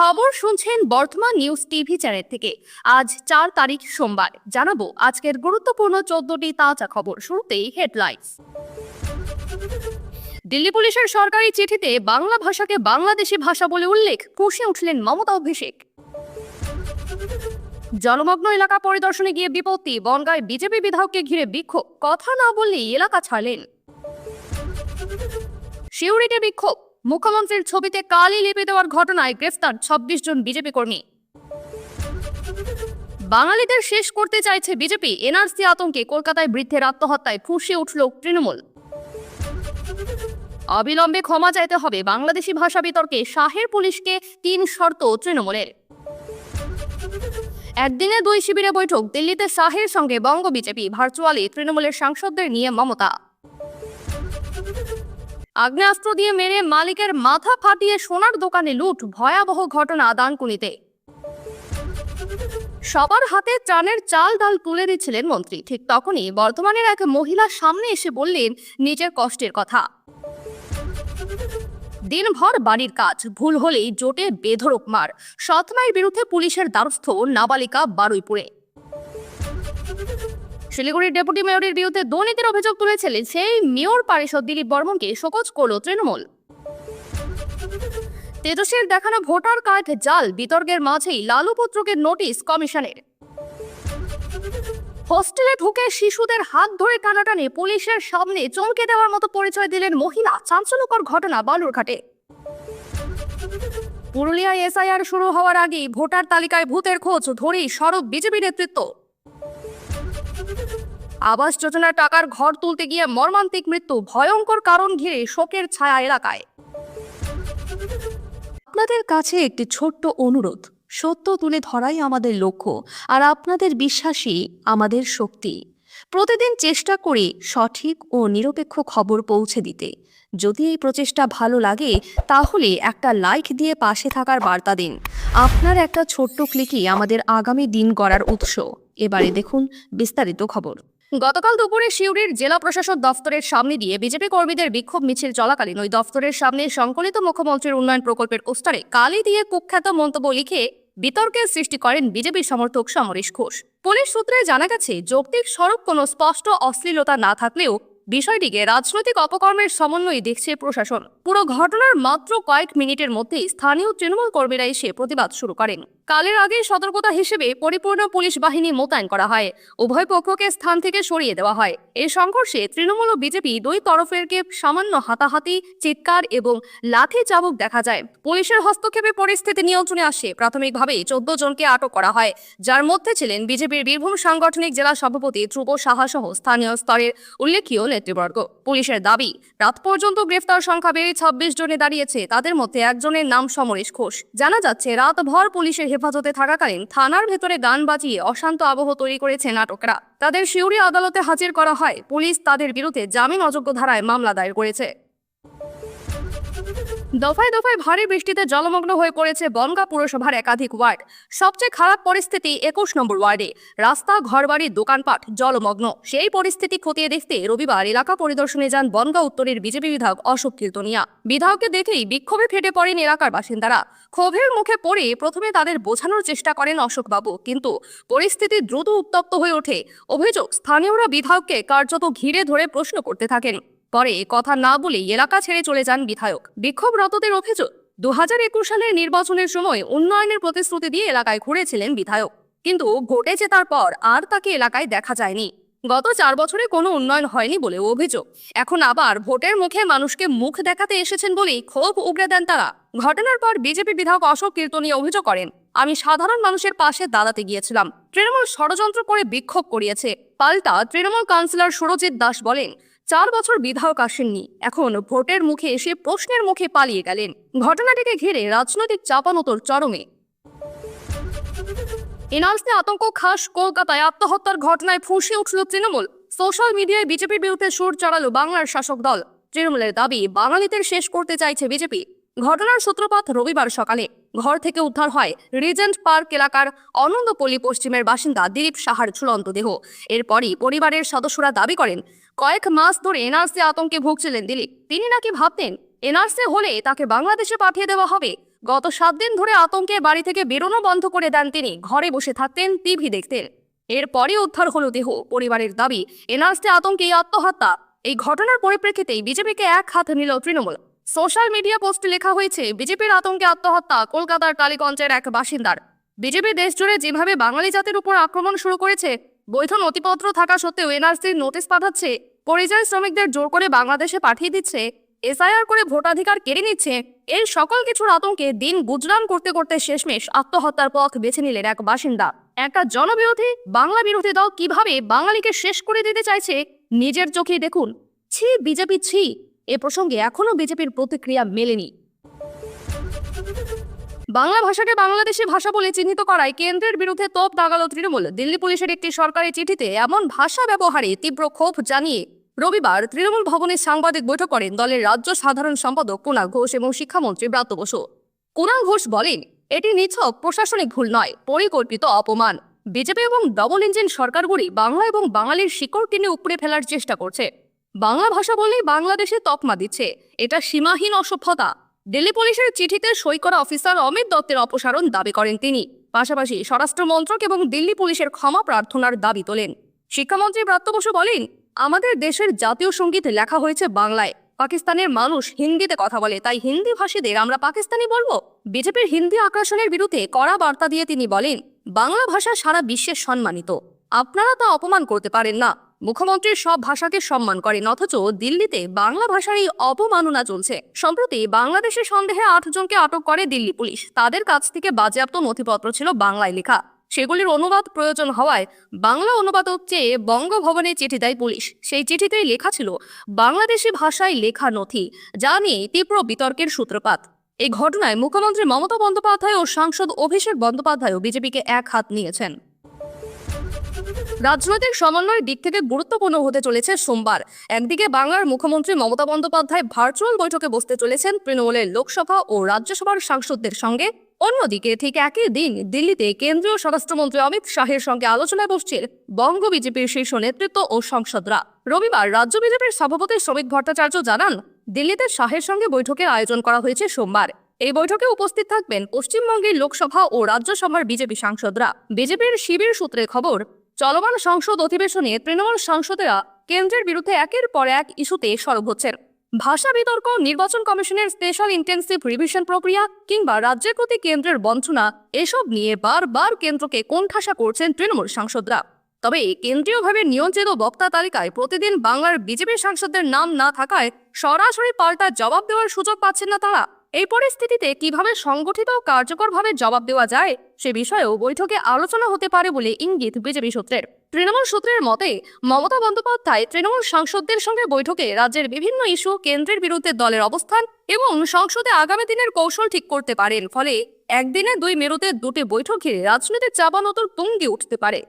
খবর শুনছেন বর্তমান নিউজ টিভি চ্যানেল থেকে। আজ 4 তারিখ সোমবার। জানাবো আজকের গুরুত্বপূর্ণ 14টি তাজা খবর। শুরুতেই হেডলাইন্স। দিল্লি পুলিশের সরকারি চিঠিতে বাংলা ভাষাকে বাংলাদেশি ভাষা বলে উল্লেখ, ফুঁসে উঠলেন মমতা অভিষেক। জলমগ্ন এলাকা পরিদর্শনে গিয়ে বিপত্তি, বনগাঁয় বিজেপি বিধায়ককে ঘিরে বিক্ষোভ, কথা না বললেই এলাকা ছাড়লেন। সিউড়িতে বিক্ষোভ, মুখ্যমন্ত্রীর ছবিতে কালি লেপে দেওয়ার ঘটনায় গ্রেফতার 26 জন বিজেপি কর্মী। বাঙালিদের শেষ করতে চাইছে বিজেপি, এনআরসি আতঙ্কে কলকাতায় বৃদ্ধের আত্মহত্যায় ফুঁসে উঠল তৃণমূল। অবিলম্বে ক্ষমা চাইতে হবে, বাংলাদেশি ভাষা বিতর্কে শাহের পুলিশকে 3 শর্ত তৃণমূলের। একদিনে 2 শিবিরে বৈঠক, দিল্লিতে শাহের সঙ্গে বঙ্গ বিজেপি, ভার্চুয়ালি তৃণমূলের সাংসদদের নিয়ে মমতা। আগ্নেয়াস্ত্র দিয়ে মেরে মালিকের মাথা ফাটিয়ে সোনার দোকানে লুট, ভয়াবহ ঘটনা দানকুনিতে। সবার হাতে ত্রাণের চাল ডাল তুলে দিচ্ছিলেন মন্ত্রী, ঠিক তখনই বর্ধমানের এক মহিলা সামনে এসে বললেন নিজের কষ্টের কথা। দিনভর বাড়ির কাজ, ভুল হলেই জোটে বেধড়ক মার, সৎ মায়ের বিরুদ্ধে পুলিশের দ্বারস্থ নাবালিকা বারুইপুরে। শিলিগুড়ির ডেপুটি মেয়রের বিরুদ্ধে দুর্নীতির অভিযোগ তুলেছিলেন সেই মেয়র পারিষদ দিলীপ বর্মনকে শোকজ করল তৃণমূল। তেজস্বীর দেখানো ভোটার কার্ড জাল, বিতর্কের মাঝেই লালু পুত্রকে নোটিশ কমিশনের। হোস্টেলে ঢুকে শিশুদের হাত ধরে টানাটানি, পুলিশের সামনে চমকে দেওয়ার মতো পরিচয় দিলেন মহিলা, চাঞ্চল্যকর ঘটনা বালুরঘাটে। পুরুলিয়ায় এসআইআর শুরু হওয়ার আগেই ভোটার তালিকায় ভূতের খোঁজ ধরেই সরব বিজেপি নেতৃত্ব। আবাস যোজনার টাকার ঘর তুলতে গিয়ে মর্মান্তিক মৃত্যু, ভয়ঙ্কর কারণ ঘিরে শোকের ছায়া এলাকায়। আপনাদের কাছে একটি ছোট্ট অনুরোধ, সত্য তুলে ধরাই আমাদের লক্ষ্য, আর আপনাদের বিশ্বাসই আমাদের শক্তি। প্রতিদিন চেষ্টা করি সঠিক ও নিরপেক্ষ খবর পৌঁছে দিতে। যদি এই প্রচেষ্টা ভালো লাগে তাহলে একটা লাইক দিয়ে পাশে থাকার বার্তা দিন। আপনার একটা ছোট্ট ক্লিকই আমাদের আগামী দিন গড়ার উৎস। এবারে দেখুন বিস্তারিত খবর। গতকাল দুপুরে সিউড়ির জেলা প্রশাসক দফতরের সামনে দিয়ে বিজেপি কর্মীদের বিক্ষোভ মিছিল চলাকালীন ওই দফতরের সামনে সংকলিত মুখ্যমন্ত্রীর উন্নয়ন প্রকল্পের পোস্টারে কালি দিয়ে কুখ্যাত মন্তব্য লিখে বিতর্কের সৃষ্টি করেন বিজেপি সমর্থক সমরেশ ঘোষ। পুলিশ সূত্রে জানা গেছে, যৌক্তিক স্বরূপ কোনো স্পষ্ট অশ্লীলতা না থাকলেও বিষয়টিকে রাজনৈতিক অপকর্মের সমন্বয়ে দেখছে প্রশাসন। পুরো ঘটনার মাত্র কয়েক মিনিটের মধ্যেই স্থানীয় তৃণমূল কর্মীরা এসে প্রতিবাদ শুরু করেন। কালের আগে সতর্কতা হিসেবে পরিপূর্ণ পুলিশ বাহিনী মোতায়েন করা হয়, উভয় পক্ষকে স্থান থেকে সরিয়ে দেওয়া হয়। এই সংঘর্ষে তৃণমূল ও বিজেপি দুই তরফেরকে সামান্য হাতাহাতি, চিৎকার এবং লাঠি চাবুক দেখা যায়। পুলিশের হস্তক্ষেপে পরিস্থিতি নিয়ন্ত্রণে আসে। প্রাথমিকভাবে 14 জনকে আটক করা হয়, যার মধ্যে ছিলেন বিজেপির বীরভূম সাংগঠনিক জেলা সভাপতি ধ্রুব সাহা সহ স্থানীয় স্তরের উল্লেখীয় নেতৃবর্গ। পুলিশের দাবি, রাত পর্যন্ত গ্রেফতার সংখ্যা বেড়ে 26 জনে দাঁড়িয়েছে। তাদের মধ্যে একজনের নাম সমরেশ ঘোষ। জানা যাচ্ছে, রাতভর পুলিশের হেফাজতে থাকাকালীন থানার ভেতরে গান বাজিয়ে অশান্ত আবহ তৈরি করেছে নাটকরা। তাদের সিউড়ি আদালতে হাজির করা হয়। পুলিশ তাদের বিরুদ্ধে জামিন অযোগ্য ধারায় মামলা দায়ের করেছে। দফায় দফায় ভারী বৃষ্টিতে জলমগ্ন হয়ে পড়েছে বনগাঁ পুরসভার একাধিক ওয়ার্ড। সবচেয়ে খারাপ পরিস্থিতি 21 নম্বর ওয়ার্ডে। রাস্তা, ঘরবাড়ি, দোকানপাট জলমগ্ন। সেই পরিস্থিতি খতিয়ে দেখতে রবিবার এলাকা পরিদর্শনে যান বনগাঁ উত্তরের বিজেপি বিধায়ক অশোক কীর্তনিয়া। বিধায়ককে দেখেই বিক্ষোভে ফেটে পড়েন এলাকার বাসিন্দারা। ক্ষোভের মুখে পড়ে প্রথমে তাদের বোঝানোর চেষ্টা করেন অশোকবাবু, কিন্তু পরিস্থিতি দ্রুত উত্তপ্ত হয়ে ওঠে। অভিযোগ, স্থানীয়রা বিধায়ককে কার্যত ঘিরে ধরে প্রশ্ন করতে থাকেন। পরে কথা না বলেই এলাকা ছেড়ে চলে যান বিধায়ক। বিক্ষোভরতদের অভিযোগ, 2021 সালের নির্বাচনের সময় উন্নয়নের প্রতিশ্রুতি দিয়ে এলাকায় ঘুরেছিলেন বিধায়ক, কিন্তু ভোটে জেতার পর আর তাকে এলাকায় দেখা যায়নি। গত 4 বছরে কোনো উন্নয়ন হয়নি বলে অভিযোগ। এখন আবার ভোটের মুখে মানুষকে মুখ দেখাতে এসেছেন বলেই ক্ষোভ উগরে দেন তারা। ঘটনার পর বিজেপি বিধায়ক অশোক কীর্তনিয়া অভিযোগ করেন, আমি সাধারণ মানুষের পাশে দাঁড়াতে গিয়েছিলাম, তৃণমূল ষড়যন্ত্র করে বিক্ষোভ করিয়েছে। পাল্টা তৃণমূল কাউন্সিলর সুরজিৎ দাস বলেন, 4 বছর বিধায়ক আসেননি, এখন ভোটের মুখে এসে প্রশ্নের মুখে পালিয়ে গেলেন। ঘটনাটিকে ঘিরে রাজনৈতিক চাপানোতর চরমে। এনআরসি আতঙ্ক খাস কলকাতায় আত্মহত্যার ঘটনায় ফুঁসে উঠল তৃণমূল। সোশ্যাল মিডিয়ায় বিজেপির বিরুদ্ধে সুর চড়ালো বাংলার শাসক দল। তৃণমূলের দাবি, বাঙালিদের শেষ করতে চাইছে বিজেপি। ঘটনার সূত্রপাত রবিবার সকালে। ঘর থেকে উদ্ধার হয় রিজেন্ট পার্ক এলাকার অনন্দপল্লী পশ্চিমের বাসিন্দা দিলীপ সাহার ঝুলন্ত দেহ। এরপরই পরিবারের সদস্যরা দাবি করেন, কয়েক মাস ধরে এনআরসি আতঙ্কে ভুগছিলেন দিলীপ। তিনি নাকি ভাবতেন এনআরসি হলে তাকে বাংলাদেশে পাঠিয়ে দেওয়া হবে। গত 7 দিন ধরে আতঙ্কে বাড়ি থেকে বেরোনো বন্ধ করে দেন তিনি। ঘরে বসে থাকতেন, টিভি দেখতেন। এরপরে উদ্ধার হলো দেহ। পরিবারের দাবি, এনআরসি আতঙ্কে আত্মহত্যা। এই ঘটনার পরিপ্রেক্ষিতেই বিজেপিকে এক হাত নিল তৃণমূল। সোশ্যাল মিডিয়া পোস্টে লেখা হয়েছে, বিজেপির আতঙ্কে আত্মহত্যা কলকাতার টালিগঞ্জের এক বাসিন্দার। বিজেপি দেশজুড়ে যেভাবে বাঙালি জাতির উপর আক্রমণ শুরু করেছে, বৈধ নথিপত্র থাকা সত্ত্বেও এনআরসির নোটিশ পাঠাচ্ছে, পরিযায়ী শ্রমিকদের জোর করে বাংলাদেশে পাঠিয়ে দিচ্ছে, এসআইআর করে ভোটাধিকার কেড়ে নিচ্ছে, এই সকল কিছুর আতঙ্কে দিন গুজরান করতে করতে শেষমেশ আত্মহত্যার পথ বেছে নিলেন এক বাসিন্দা। একটা জনবিরোধী বাংলা বিরোধী দল কিভাবে বাঙালিকে শেষ করে দিতে চাইছে নিজের চোখে দেখুন। ছি বিজেপি ছি। এ প্রসঙ্গে এখনো বিজেপির প্রতিক্রিয়া মেলেনি। বাংলা ভাষাকে বাংলাদেশি ভাষা বলে চিহ্নিত করায় কেন্দ্রের বিরুদ্ধে তোপ দাগালো তৃণমূল। দিল্লি পুলিশের একটি সরকারি চিঠিতে এমন ভাষা ব্যবহারে তীব্র ক্ষোভ জানিয়ে রবিবার তৃণমূল ভবনে সাংবাদিক বৈঠক করেন দলের রাজ্য সাধারণ সম্পাদক কুণাল ঘোষ এবং শিক্ষামন্ত্রী ব্রাত্য বসু। কুণাল ঘোষ বলেন, এটি নিছক প্রশাসনিক ভুল নয়, পরিকল্পিত অপমান। বিজেপি এবং ডবল ইঞ্জিন সরকারগুলি বাংলা এবং বাঙালির শিকড় টেনে উপড়ে ফেলার চেষ্টা করছে। বাংলা ভাষা বললেই বাংলাদেশে তকমা দিচ্ছে। এটা সীমাহীন অসভ্যতা। দিল্লি পুলিশের চিঠিতে সই করা অফিসার অমিত দত্তের অপসারণ দাবি করেন তিনি। পাশাপাশি স্বরাষ্ট্র মন্ত্রক এবং দিল্লি পুলিশের ক্ষমা প্রার্থনার দাবি তোলেন। শিক্ষামন্ত্রী ব্রাত্য বসু বলেন, আমাদের দেশের জাতীয় সঙ্গীত লেখা হয়েছে বাংলায়। পাকিস্তানের মানুষ হিন্দিতে কথা বলে, তাই হিন্দি ভাষীদের আমরা পাকিস্তানি বলবো? বিজেপির হিন্দি আগ্রাসনের বিরুদ্ধে কড়া বার্তা দিয়ে তিনি বলেন, বাংলা ভাষা সারা বিশ্বে সম্মানিত, আপনারা তা অপমান করতে পারেন না। মুখ্যমন্ত্রী সব ভাষাকে সম্মান করেন, অথচ দিল্লিতে বাংলা ভাষার এই অপমাননা চলছে। সম্প্রতি বাংলাদেশের সন্দেহে 8 জনকে আটক করে দিল্লি পুলিশ। তাদের কাছ থেকে বাজেয়াপ্ত নথিপত্র ছিল বাংলায় লেখা। সেগুলির অনুবাদ প্রয়োজন হওয়ায় বাংলা অনুবাদ চেয়ে বঙ্গভবনে চিঠি দেয় পুলিশ। সেই চিঠিতেই লেখা ছিল বাংলাদেশি ভাষায় লেখা নথি, যা নিয়ে তীব্র বিতর্কের সূত্রপাত। এই ঘটনায় মুখ্যমন্ত্রী মমতা বন্দ্যোপাধ্যায় ও সাংসদ অভিষেক বন্দ্যোপাধ্যায়ও বিজেপিকে এক হাত নিয়েছেন। রাজনৈতিক সমন্বয়ের দিক থেকে গুরুত্বপূর্ণ হতে চলেছে সোমবার। একদিকে বাংলার মুখ্যমন্ত্রী মমতা বন্দ্যোপাধ্যায় ভার্চুয়াল বৈঠকে বসতে চলেছেন তৃণমূলের লোকসভা ও রাজ্যসভার সাংসদদের সঙ্গে। অন্যদিকে ঠিক একই দিন দিল্লিতে কেন্দ্রীয় স্বরাষ্ট্রমন্ত্রী অমিত শাহের সঙ্গে আলোচনায় বসছেন বঙ্গ বিজেপির শীর্ষ নেতৃত্ব ও সংসদরা। রবিবার রাজ্য বিজেপির সভাপতি শ্রমিক ভট্টাচার্য জানান, দিল্লিতে শাহের সঙ্গে বৈঠকের আয়োজন করা হয়েছে সোমবার। এই বৈঠকে উপস্থিত থাকবেন পশ্চিমবঙ্গের লোকসভা ও রাজ্যসভার বিজেপি সাংসদরা। বিজেপির শিবির সূত্রে খবর, চলমান সংসদ অধিবেশনে তৃণমূল সাংসদেরা কেন্দ্রের বিরুদ্ধে একের পর এক ইস্যুতে সরব হচ্ছেন। ভাষা বিতর্ক, নির্বাচন কমিশনের স্পেশাল ইন্টেন্সিভ রিভিশন প্রক্রিয়া কিংবা রাজ্যের প্রতি কেন্দ্রের বঞ্চনা, এসব নিয়ে বারবার কেন্দ্রকে কোণঠাসা করছেন তৃণমূল সাংসদরা। তবে কেন্দ্রীয়ভাবে নিয়ন্ত্রিত বক্তা তালিকায় প্রতিদিন বাংলার বিজেপি সাংসদদের নাম না থাকায় সরাসরি পাল্টা জবাব দেওয়ার সুযোগ পাচ্ছেন না তারা। এই পরিস্থিতিতে কিভাবে সংগঠিত ও কার্যকরভাবে জবাব দেওয়া যায় সে বিষয়েও বৈঠকে আলোচনা হতে পারে বলে ইঙ্গিত বিজেপি সূত্রের। তৃণমূল সূত্রের মতে, মমতা বন্দ্যোপাধ্যায় তৃণমূল সাংসদদের সঙ্গে বৈঠকে রাজ্যের বিভিন্ন ইস্যু, কেন্দ্রের বিরুদ্ধে দলের অবস্থান এবং সংসদে আগামী দিনের কৌশল ঠিক করতে পারেন। ফলে একদিনে 2 মেরুতে 2টি বৈঠক ঘিরে রাজনৈতিক চাপানোতর তুঙ্গে উঠতে পারে।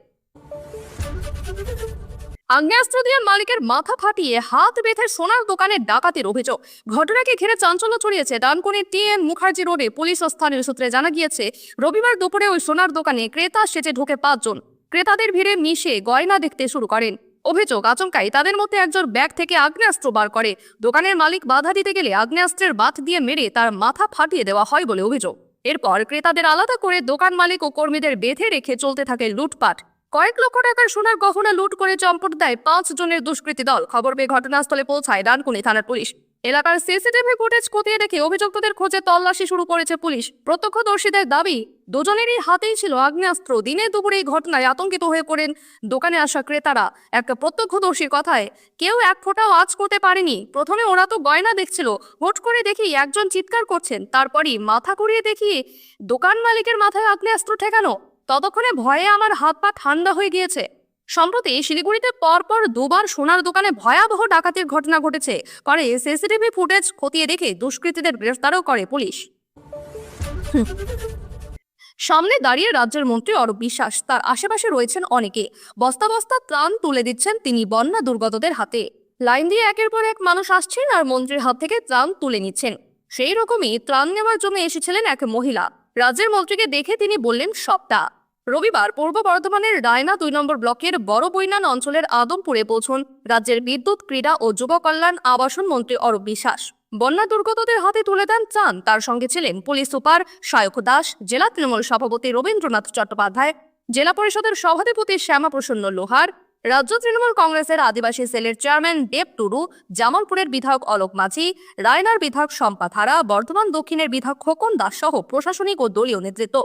আগ্নেয়াস্ত্র দিয়ে মালিকের মাথা ফাটিয়ে হাত বেঁধে সোনার দোকানে ডাকাতির অভিযোগ। ঘটনাকে ঘিরে চাঞ্চল্য ছড়িয়েছে ডানকুনির TN মুখার্জি রোডে। পুলিশ ও স্থানীয় সূত্রে জানা গিয়েছে, রবিবার দুপুরে ওই সোনার দোকানে ক্রেতা সেজে ঢোকে 5 জন। ক্রেতাদের ভিড়ে মিশে গয়না দেখতে শুরু করেন। অভিযোগ, আচমকাই তাদের মধ্যে একজন ব্যাগ থেকে আগ্নেয়াস্ত্র বার করে। দোকানের মালিক বাধা দিতে গেলে আগ্নেয়াস্ত্রের বাত দিয়ে মেরে তার মাথা ফাটিয়ে দেওয়া হয় বলে অভিযোগ। এরপর ক্রেতাদের আলাদা করে দোকান মালিক ও কর্মীদের বেঁধে রেখে চলতে থাকে লুটপাট। কয়েক লক্ষ টাকার সোনার গহনা লুট করে চম্পট দেয় 5 জনের দুষ্কৃতী দল। খবর পেয়ে ঘটনাস্থলে পৌঁছায় ডানকুনি থানার পুলিশ। এলাকার সিসিটিভি ফুটেজ খতিয়ে দেখে অভিযুক্তদের খোঁজে তল্লাশি শুরু করেছে পুলিশ। প্রত্যক্ষদর্শীদের দাবি, দুজনেরই হাতেই ছিল আগ্নেয়াস্ত্র। দিনে দুপুরে এই ঘটনায় আতঙ্কিত হয়ে পড়েন দোকানে আসা ক্রেতারা। এক প্রত্যক্ষদর্শীর কথায়, কেউ এক ফোঁটাও আঁচ করতে পারেনি। প্রথমে ওরা তো গয়না দেখছিল, হুট করে দেখি একজন চিৎকার করছেন, তারপরই মাথা ঘুরিয়ে দেখি দোকান মালিকের মাথায় আগ্নেয়াস্ত্র ঠেকানো। ততক্ষণে ভয়ে আমার হাত পা ঠান্ডা হয়ে গিয়েছে। সম্প্রতি শিলিগুড়িতে পরপর 2বার সোনার দোকানে ভয়াবহ ডাকাতির ঘটনা ঘটেছে। পরে সিসিটিভি ফুটেজ খতিয়ে দেখে দুষ্কৃতীদের গ্রেফতারও করে পুলিশ। সামনে দাঁড়িয়ে রাজ্যের মন্ত্রী অরূপ বিশ্বাস, তার আশেপাশে রয়েছেন অনেকে। বস্তা বস্তা ত্রাণ তুলে দিচ্ছেন তিনি বন্যা দুর্গতদের হাতে। লাইন দিয়ে একের পর এক মানুষ আসছেন আর মন্ত্রীর হাত থেকে ত্রাণ তুলে নিচ্ছেন। সেই রকমই ত্রাণ নেওয়ার জন্য এসেছিলেন এক মহিলা। রাজ্যের মন্ত্রীকে দেখে তিনি বললেন সবটা। রবিবার পূর্ব বর্ধমানের রায়না 2 নম্বর ব্লকের বড় বৈনান অঞ্চলের আদমপুরে পৌঁছন রাজ্যের বিদ্যুৎ, ক্রীড়া ও যুব কল্যাণ আবাসন মন্ত্রী অরূপ বিশ্বাস। বন্যা দুর্গতদের হাতে তুলে দেন ত্রাণ। তার সঙ্গে ছিলেন পুলিশ সুপার সায়ক দাস, জেলা তৃণমূল সভাপতি রবীন্দ্রনাথ চট্টোপাধ্যায়, জেলা পরিষদের সভাধিপতি শ্যামাপ্রসন্ন লোহার, রাজ্য তৃণমূল কংগ্রেসের আদিবাসী সেলের চেয়ারম্যান দেব টুডু, জামালপুরের বিধায়ক অলোক মাঝি, রায়নার বিধায়ক শম্পা ধারা, বর্ধমান দক্ষিণের বিধায়ক খোকন দাস সহ প্রশাসনিক ও দলীয় নেতৃত্ব।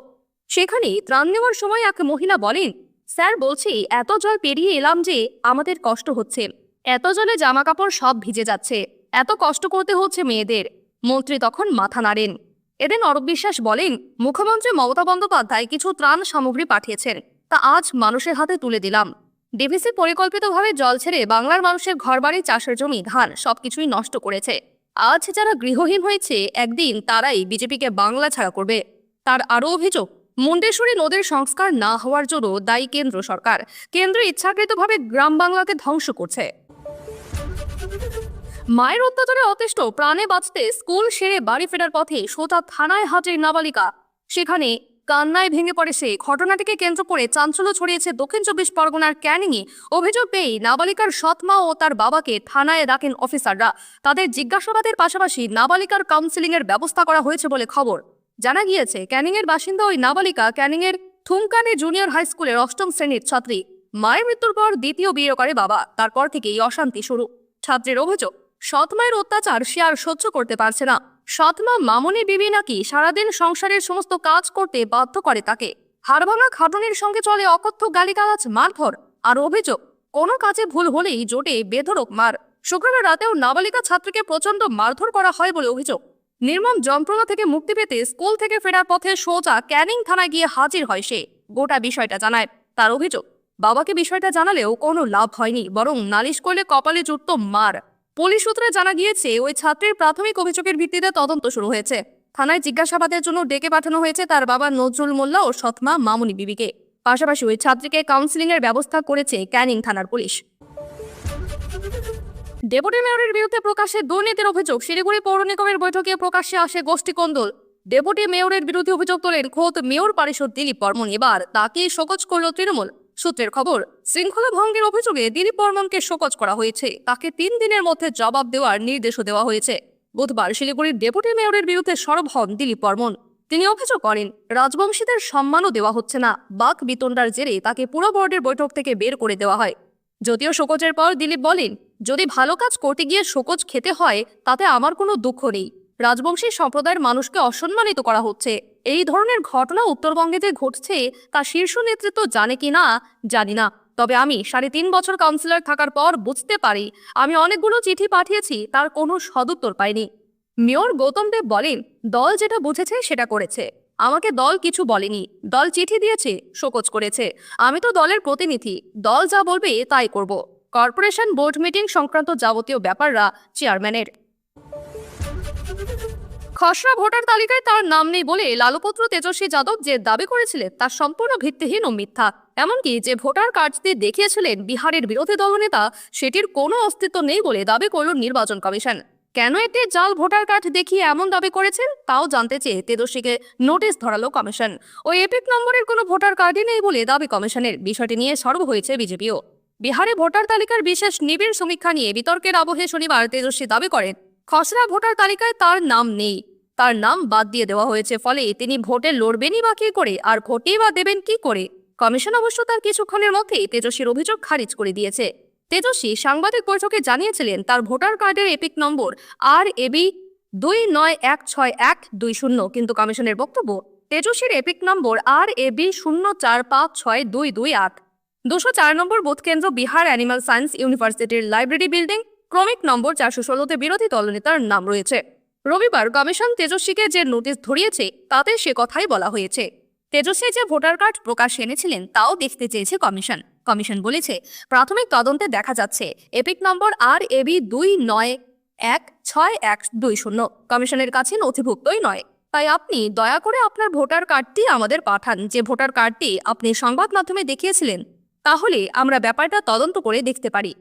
সেখানে ত্রাণ নেওয়ার সময় এক মহিলা বলেন, স্যার বলছি এত জল পেরিয়ে এলাম যে আমাদের কষ্ট হচ্ছে, এত জলে জামা কাপড় সব ভিজে যাচ্ছে, এত কষ্ট করতে হচ্ছে মেয়েদের। মন্ত্রী তখন মাথা নাড়েন। এদিন অরূপ বিশ্বাস বলেন, মুখ্যমন্ত্রী মমতা বন্দ্যোপাধ্যায় কিছু ত্রাণ সামগ্রী পাঠিয়েছেন, তা আজ মানুষের হাতে তুলে দিলাম। ডিভিসি পরিকল্পিতভাবে জল ছেড়ে বাংলার মানুষের ঘরবাড়ি, চাষের জমি, ধান সবকিছুই নষ্ট করেছে। আজ যারা গৃহহীন হয়েছে একদিন তারাই বিজেপিকে বাংলা ছাড়া করবে। তার আরও অভিযোগ, মুন্ডেশ্বরী নদীর সংস্কার না হওয়ার জন্য দায়ী কেন্দ্র সরকার। কেন্দ্র ইচ্ছাকৃতভাবে গ্রাম বাংলাকে ধ্বংস করছে। মায়ের অত্যাচারে অতিষ্ঠ প্রাণে বাঁচতে স্কুল সেরে বাড়ি ফেরার পথে সোজা থানায় হাজির নাবালিকা। সেখানে কান্নায় ভেঙে পড়ে সে। ঘটনাটিকে কেন্দ্র করে চাঞ্চল্য ছড়িয়েছে দক্ষিণ 24 পরগনার ক্যানিংয়ে। অভিযোগ পেয়ে নাবালিকার সৎমা ও তার বাবাকে থানায় ডাকেন অফিসাররা। তাদের জিজ্ঞাসাবাদের পাশাপাশি নাবালিকার কাউন্সেলিংয়ের ব্যবস্থা করা হয়েছে বলে খবর। জানা গিয়েছে, ক্যানিংয়ের বাসিন্দা ওই নাবালিকা ক্যানিংয়ের থুমকানে জুনিয়র হাই স্কুলের 8ম শ্রেণীর ছাত্রী। মায়ের মৃত্যুর পর দ্বিতীয় বিয়ে করে বাবা, তারপর থেকেই অশান্তি শুরু। ছাত্রের অভিযোগ, সৎমায়ের অত্যাচার সে আর সহ্য করতে পারছে না। সৎমা মামনি বিবি নাকি সারাদিন সংসারের সমস্ত কাজ করতে বাধ্য করে তাকে। হাড়ভাঙা খাটুনির সঙ্গে চলে অকথ্য গালিগালাজ, মারধর। আর অভিযোগ, কোনো কাজে ভুল হলেই জোটে বেধড়ক মার। শুক্রবার রাতেও নাবালিকা ছাত্রীকে প্রচন্ড মারধর করা হয় বলে অভিযোগ। নির্মম যন্ত্রণা থেকে মুক্তি পেতে স্কুল থেকে ফেরার পথে সোজা ক্যানিং থানায় গিয়ে হাজির হয় সে। গোটা বিষয়টা জানায়। তার অভিযোগ, বাবাকে বিষয়টা জানালেও কোনো লাভ হয়নি, বরং নালিশ করলে কপালে জুটত মার। পুলিশ সূত্রে জানা গিয়েছে, ওই ছাত্রীর প্রাথমিক অভিযোগের ভিত্তিতে তদন্ত শুরু হয়েছে। থানায় জিজ্ঞাসাবাদের জন্য ডেকে পাঠানো হয়েছে তার বাবা নজরুল মোল্লা ও সৎমা মামুনি বিবিকে। পাশাপাশি ওই ছাত্রীকে কাউন্সেলিংয়ের ব্যবস্থা করেছে ক্যানিং থানার পুলিশ। ডেপুটি মেয়রের বিরুদ্ধে প্রকাশ্যে দুর্নীতির অভিযোগ। শিলিগুড়ি পৌর নিগমের বৈঠকে প্রকাশ্যে আসে গোষ্ঠী কোন্দল। ডেপুটি মেয়রের বিরুদ্ধে অভিযোগ তোলেন খোদ মেয়র পারিষদ দিলীপ বর্মন। এবার তাকেই শোকজ করল তৃণমূল। সূত্রের খবর, শৃঙ্খলা ভঙ্গের অভিযোগে দিলীপ বর্মনকে শোকজ করা হয়েছে। তাকে 3 দিনের মধ্যে জবাব দেওয়ার নির্দেশও দেওয়া হয়েছে। বুধবার শিলিগুড়ির ডেপুটি মেয়রের বিরুদ্ধে সরব হন দিলীপ বর্মন। তিনি অভিযোগ করেন, রাজবংশীদের সম্মানও দেওয়া হচ্ছে না। বাক বিতণ্ডার জেরে তাকে পুরো বোর্ডের বৈঠক থেকে বের করে দেওয়া হয়। যদিও শোকজের পর দিলীপ বলেন, যদি ভালো কাজ করতে গিয়ে শোকজ খেতে হয় তাতে আমার কোনো দুঃখ নেই। রাজবংশী সম্প্রদায়ের মানুষকে অসম্মানিত করা হচ্ছে। এই ধরনের ঘটনা উত্তরবঙ্গে যে ঘটছে তা শীর্ষ নেতৃত্ব জানে কি না জানি না, তবে আমি 3.5 বছর কাউন্সিলর থাকার পর বুঝতে পারি, আমি অনেকগুলো চিঠি পাঠিয়েছি, তার কোনো সদুত্তর পাইনি। মেয়র গৌতম দেব বলেন, দল যেটা বুঝেছে সেটা করেছে। আমাকে দল কিছু বলেনি। দল চিঠি দিয়েছে, শোকজ করেছে। আমি তো দলের প্রতিনিধি, দল যা বলবে তাই করব। কর্পোরেশন বোর্ড মিটিং সংক্রান্ত যাবতীয় ব্যাপাররা চেয়ারম্যানের। খসড়া ভোটার তালিকায় তার নাম নেই বলে লালুপুত্র তেজস্বী যাদব যে দাবি করেছিলেন তা সম্পূর্ণ ভিত্তিহীন ও মিথ্যা। এমনকি যে ভোটার কার্ডটি দেখিয়েছিলেন বিহারের বিরোধী দলনেতা, সেটির কোনো অস্তিত্ব নেই বলে দাবি করল নির্বাচন কমিশন। কেন একটি জাল ভোটার কার্ড দেখিয়ে এমন দাবি করেছেন তাও জানতে চেয়ে তেজস্বীকে নোটিশ ধরালো কমিশন। ওই এপিক নম্বরের কোনো ভোটার কার্ডই নেই বলে দাবি কমিশনের। বিষয়টি নিয়ে সরব হয়েছে বিজেপিও। বিহারে ভোটার তালিকার বিশেষ নিবিড় সমীক্ষা নিয়ে বিতর্কের আবহে শনিবার তেজস্বী দাবি করেন, খসড়া ভোটার তালিকায় তার নাম নেই, তার নাম বাদ দিয়ে দেওয়া হয়েছে। ফলে তিনি ভোটে লড়বেনই বা কি করে, আর ভোটই বা দেবেন কি করে। কমিশন অবশ্য তার কিছুক্ষণের মধ্যেই তেজস্বীর অভিযোগ খারিজ করে দিয়েছে। তেজস্বী সাংবাদিক বৈঠকে জানিয়েছিলেন, তার ভোটার কার্ডের এপিক নম্বর RAB 29162120, কিন্তু কমিশনের বক্তব্য, তেজস্বীর এপিক নম্বর RAB 0456228। 204 নম্বর বুথ কেন্দ্র বিহার অ্যানিমাল সায়েন্স ইউনিভার্সিটির লাইব্রেরি বিল্ডিং, ক্রমিক নম্বর 416তে বিরোধী দলনেতার নাম রয়েছে। রবিবার কমিশন তেজস্বীকে যে নোটিশ ধরিয়েছে তাতে সে কথাই বলা হয়েছে। তেজস্বী যে ভোটার কার্ড প্রকাশ এনেছিলেন তাও দেখতে চেয়েছে কমিশন। কমিশন বলেছে, প্রাথমিক তদন্তে দেখা যাচ্ছে এপিক নম্বর RAB 29162120 কমিশনের কাছে নথিভুক্তই নয়। তাই আপনি দয়া করে আপনার ভোটার কার্ডটি আমাদের পাঠান। যে ভোটার কার্ডটি আপনি সংবাদ মাধ্যমে দেখিয়েছিলেন, তাহলে আমরা ব্যাপারটা তদন্ত করে দেখতে পারি।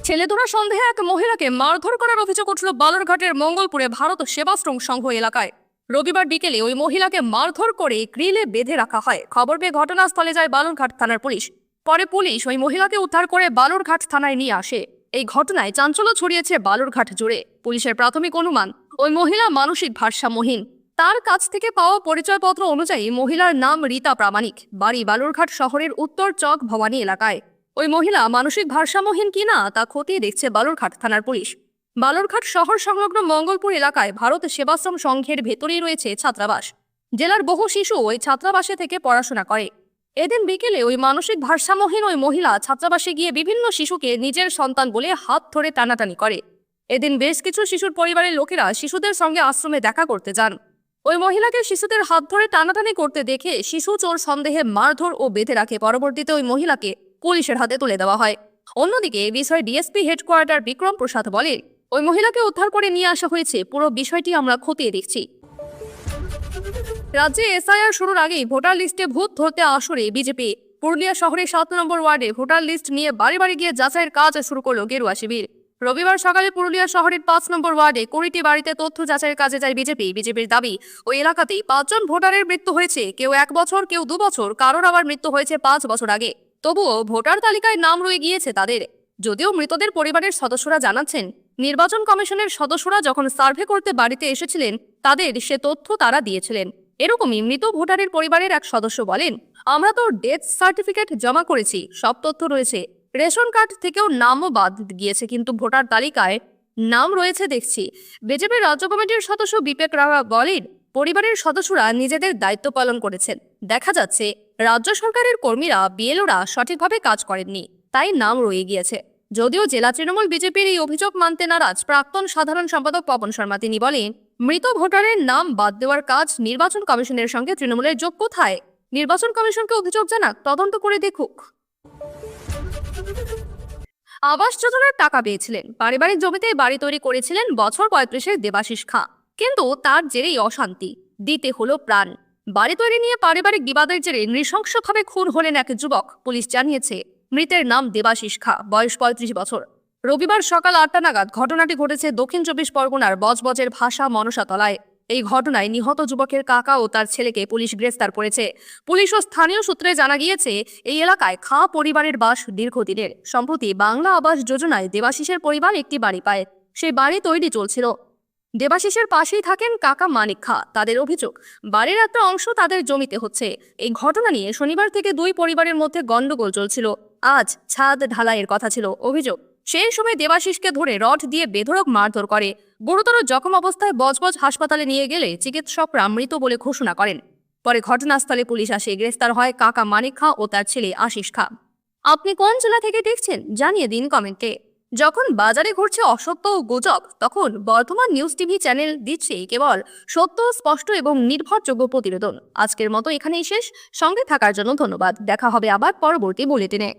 ছেলেধরা সন্দেহে এক মহিলাকে মারধর করার অভিযোগ উঠল বালুরঘাটের মঙ্গলপুরে ভারত সেবাশ্রম সংঘ এলাকায়। রবিবার বিকেলে ওই মহিলাকে মারধর করে গ্রিলে বেঁধে রাখা হয়। খবর পেয়ে ঘটনাস্থলে যায় বালুরঘাট থানার পুলিশ। পরে পুলিশ ওই মহিলাকে উদ্ধার করে বালুরঘাট থানায় নিয়ে আসে। এই ঘটনায় চাঞ্চল্য ছড়িয়েছে বালুরঘাট জুড়ে। পুলিশের প্রাথমিক অনুমান, ওই মহিলা মানসিক ভারসাম্যহীন। তার কাছ থেকে পাওয়া পরিচয়পত্র অনুযায়ী মহিলার নাম রীতা প্রামাণিক, বাড়ি বালুরঘাট শহরের উত্তর চক ভবানী এলাকায়। ওই মহিলা মানসিক ভারসাম্যহীন কিনা তা খতিয়ে দেখছে বালুরঘাট থানার পুলিশ। বালুরঘাট শহর সংলগ্ন মঙ্গলপুর এলাকায় ভারত সেবাশ্রম সংঘের ভেতরেই রয়েছে ছাত্রাবাস। জেলার বহু শিশু ওই ছাত্রাবাসে থেকে পড়াশোনা করে। এদিন বিকেলে ওই মানসিক ভারসাম্যহীন ওই মহিলা ছাত্রাবাসে গিয়ে বিভিন্ন শিশুকে নিজের সন্তান বলে হাত ধরে টানাটানি করে। এদিন বেশ কিছু শিশুর পরিবারের লোকেরা শিশুদের সঙ্গে আশ্রমে দেখা করতে যান। ওই মহিলাকে শিশুদের হাত ধরে টানাটানি করতে দেখে শিশু চোর সন্দেহে মারধর ও বেঁধে রাখে। পরবর্তীতে ওই মহিলাকে পুলিশের হাতে তুলে দেওয়া হয়। অন্যদিকে এ বিষয়ে ডিএসপি হেডকোয়ার্টার বিক্রম প্রসাদ বলে, ওই মহিলাকে উদ্ধার করে নিয়ে আসা হয়েছে। পুরো বিষয়টি আমরা খতিয়ে দেখছি। রাজ্যে এসআইআর শুরুর আগেই ভোটার লিস্টে ভূত ধরতে আসরে বিজেপি। পুরুলিয়া শহরের 7 নম্বর ওয়ার্ডে ভোটার লিস্ট নিয়ে বাড়ি বাড়ি গিয়ে যাচাইয়ের কাজ শুরু করলো গেরুয়া শিবির। রবিবার সকালে পুরুলিয়া শহরের 5 নম্বর ওয়ার্ডে 20টি বাড়িতে তথ্য যাচাইয়ের কাজে যায় বিজেপি। বিজেপির দাবি, ওই এলাকাতেই 5 জন ভোটারের মৃত্যু হয়েছে, কেউ 1 বছর, কেউ 2 বছর, কারোর আবার মৃত্যু হয়েছে 5 বছর আগে। তবুও ভোটার তালিকায় নাম রয়ে গিয়েছে তাদের। যদিও মৃতদের পরিবারের সদস্যরা জানাচ্ছেন, নির্বাচন কমিশনের সদস্যরা যখন সার্ভে করতে বাড়িতে এসেছিলেন তাদের সে তথ্য তারা দিয়েছিলেন। এরকমই মৃত ভোটারের পরিবারের এক সদস্য বলেন, আমরা তো ডেথ সার্টিফিকেট জমা করেছি, সব তথ্য রয়েছে, রেশন কার্ড থেকেও নামও বাদ গিয়েছে, কিন্তু ভোটার তালিকায় নাম রয়েছে দেখছি। বিজেপির রাজ্য কমিটির সদস্য বিবেক রাওয়া বলেন, পরিবারের সদস্যরা নিজেদের দায়িত্ব পালন করেছেন। দেখা যাচ্ছে রাজ্য সরকারের কর্মীরা বিএলওরা সঠিকভাবে কাজ করেননি, তাই নাম রয়ে গিয়েছে। যদিও জেলা তৃণমূল বিজেপির এই অভিযোগ মানতে নারাজ প্রাক্তন সাধারণ সম্পাদক পবন শর্মা। তিনি বলেন, মৃত ভোটারের নাম বাদ দেওয়ার কাজ নির্বাচন কমিশনের সঙ্গে তৃণমূলের যোগ কোথায়? নির্বাচন কমিশনকে অভিযোগ জানাক, তদন্ত করে দেখুক। আবাস যোজনার টাকা পেয়েছিলেন, পারিবারিক জমিতে বাড়ি তৈরি করেছিলেন বছর 35-এর দেবাশিস খাঁ, কিন্তু তার জেরেই অশান্তি, দিতে হলো প্রাণ। বাড়ি তৈরি নিয়ে পারিবারিক বিবাদের জেরে নৃশংসভাবে খুন হলেন এক যুবক। পুলিশ জানিয়েছে, মৃতের নাম দেবাশিস খাঁ, বয়স 35 বছর। রবিবার সকাল 8টা নাগাদ ঘটনাটি ঘটেছে দক্ষিণ 24 পরগনার বজবজের ভাষা মনসাতলায়। এই ঘটনায় নিহত যুবকের কাকা ও তার ছেলেকে পুলিশ গ্রেফতার করেছে। পুলিশ ও স্থানীয় সূত্রে জানা গিয়েছে, এই এলাকায় খাঁ পরিবারের বাস দীর্ঘদিনের। সম্প্রতি বাংলা আবাস যোজনায় দেবাশিসের পরিবার একটি বাড়ি পায়। সেই বাড়ি তৈরি চলছিল। দেবাশিসের পাশেই থাকেন কাকা মানিক খাঁ। তাদের অভিযোগ, বাড়ির একটা অংশ তাদের জমিতে হচ্ছে। এই ঘটনা নিয়ে শনিবার থেকে দুই পরিবারের মধ্যে গন্ডগোল চলছিল। আজ ছাদ ঢালাইয়ের কথা ছিল। অভিযোগ, সেই সময় দেবাশিসকে ধরে রড দিয়ে বেধড়ক মারধর করে। গুরুতর জখম অবস্থায় বজবজ হাসপাতালে নিয়ে গেলে চিকিৎসকরা মৃত বলে ঘোষণা করেন। পরে ঘটনাস্থলে পুলিশ আসে। গ্রেফতার হয় কাকা মানিক খাঁ ও তার ছেলে আশিস খাঁ। আপনি কোন জেলা থেকে দেখছেন জানিয়ে দিন কমেন্টে। যখন বাজারে ঘুরছে অসত্য ও গুজব, তখন বর্তমান নিউজ টিভি চ্যানেল দিচ্ছে কেবল সত্য, স্পষ্ট এবং নির্ভরযোগ্য প্রতিবেদন। আজকের মতো এখানেই শেষ। সঙ্গে থাকার জন্য ধন্যবাদ। দেখা হবে আবার পরবর্তী বুলেটিনে।